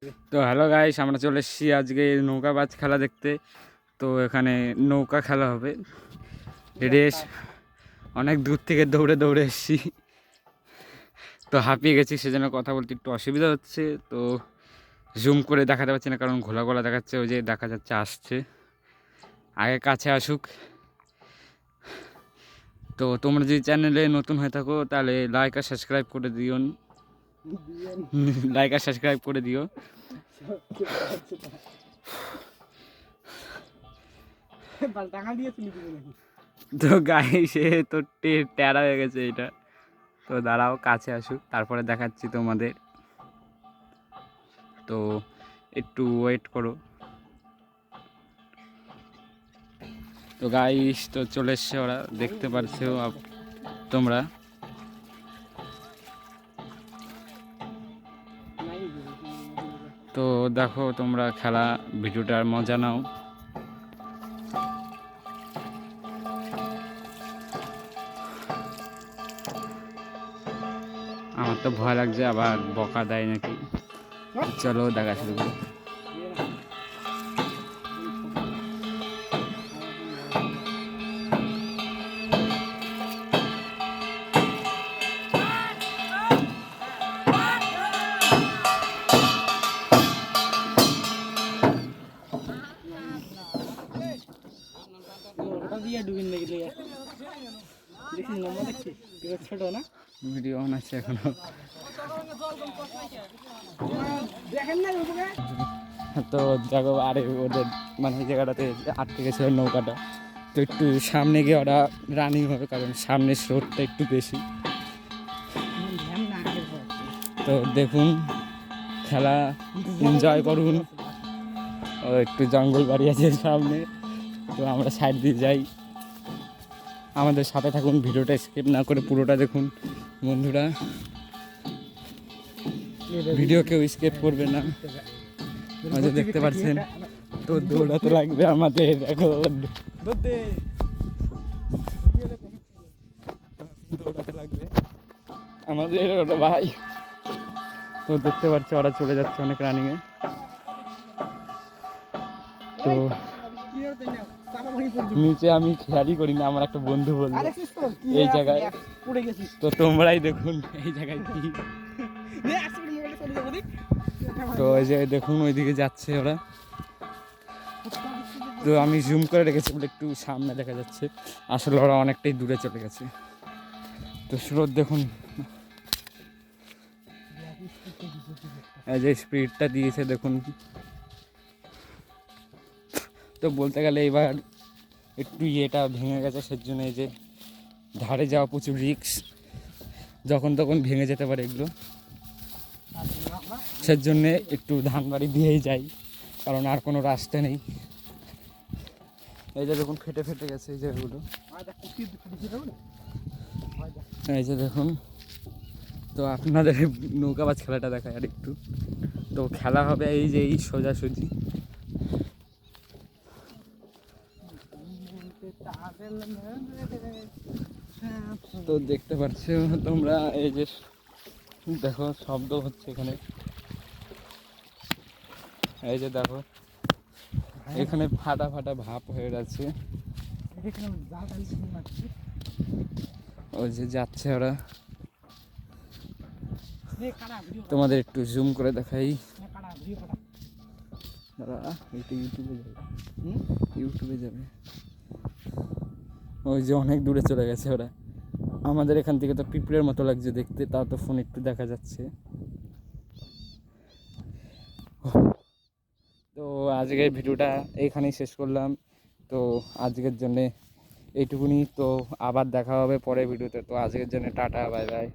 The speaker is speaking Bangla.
তো হ্যালো গাইস, আমরা চলে এসেছি আজকে নৌকাবাজ খেলা দেখতে। তো এখানে নৌকা খেলা হবে, রেস। অনেক দূর থেকে দৌড়ে দৌড়ে এসেছি, তো হাঁপিয়ে গেছি, সেজন্য কথা বলতে একটু অসুবিধা হচ্ছে। তো জুম করে দেখাতে পারছি না, কারণ ঘোলা ঘোলা দেখাচ্ছে। ওই যে দেখা যাচ্ছে আসছে, আগে কাছে আসুক। তো তোমরা যদি চ্যানেলে নতুন হয়ে থাকো তাহলে লাইক আর সাবস্ক্রাইব করে দিও, লাইক আর সাবস্ক্রাইব করে দিও। তো গাইস, সে তো টেরা হয়ে গেছে এটা। তো দাঁড়াও, কাছে আসুক, তারপরে দেখাচ্ছি তোমাদের। তো একটু ওয়েট করো। তো গাইস, তো চলে এসছে ওরা, দেখতে পারছো তোমরা। তো দেখো তোমরা খেলা, ভিডিওটার মজা নাও। আমার তো ভয় লাগছে, আবার বকা দেয় নাকি। চলো দেখা শুরু করি। ভিডিও অন আছে এখনো। তো দেখো, আরে ওদের মানে এই জায়গাটাতে আটকে গেছে নৌকাটা। তো একটু সামনে গিয়ে ওরা রানিং হবে, কারণ সামনে স্রোতটা একটু বেশি। তো দেখুন, খেলা এনজয় করুন। ও একটু জঙ্গল বাড়ি আছে সামনে, তো আমরা সাইড দিয়ে যাই। আমাদের সাথে থাকুন, ভিডিওটা স্কিপ না করে পুরোটা দেখুন বন্ধুরা। ভিডিও কেউ স্কিপ করবে না, আমাদের দেখতে পাচ্ছেন। তো দৌড়াতে লাগবে আমাদের, দেখো দৌড়াতে লাগবে আমাদের ওটা ভাই। তো দেখতে পাচ্ছি ওরা চলে যাচ্ছে অনেক রানিংয়ে। তো নিচে আমি খেয়ালই করি না, আমার একটা বন্ধু বলল এই জায়গায়। তো তোমরাই দেখুন এই জায়গায় কি। তো ওই যে দেখুন, ওইদিকে যাচ্ছে ওরা। তো আমি জুম করে রেখেছি বলে একটু সামনে দেখা যাচ্ছে, আসলে ওরা অনেকটাই দূরে চলে গেছে। তো স্রোত দেখুন, এই যে স্পিডটা দিয়েছে দেখুন। তো বলতে গেলে এবার একটু ইয়েটা ভেঙে গেছে, সেজন্য এই যে ধারে যাওয়া প্রচুর রিস্ক, যখন তখন ভেঙে যেতে পারে এগুলো। সেজন্যে একটু ধানবাড়ি দিয়েই যাই, কারণ আর কোনো রাস্তা নেই। এই যে দেখুন, ফেটে ফেটে গেছে এই জায়গাগুলো। এই যে দেখুন। তো আপনাদের নৌকাবাজ খেলাটা দেখায় আর একটু। তো খেলা হবে এই যে এই সোজাসুজি। তো দেখতে পাচ্ছ তোমরা, এই যে দেখো শব্দ হচ্ছে এখানে। এই যে দেখো, এখানে ফাটা ফাটা ভাপ হয়ে গেছে। ওই যে যাচ্ছে ওরা, তোমাদের একটু জুম করে দেখাই। এটা ইউটিউবে যাবে, ইউটিউবে যাবে। ওই যে অনেক দূরে চলে গেছে ওরা। আমাদের এখান থেকে তো পিঁপড়ের মতো লাগছে দেখতে, তাও তো ফোন একটু দেখা যাচ্ছে। তো আজকের ভিডিওটা এইখানেই শেষ করলাম। তো আজকের জন্যে এইটুকুনি। তো আবার দেখা হবে পরের ভিডিওতে। তো আজকের জন্য টাটা, বাই বাই।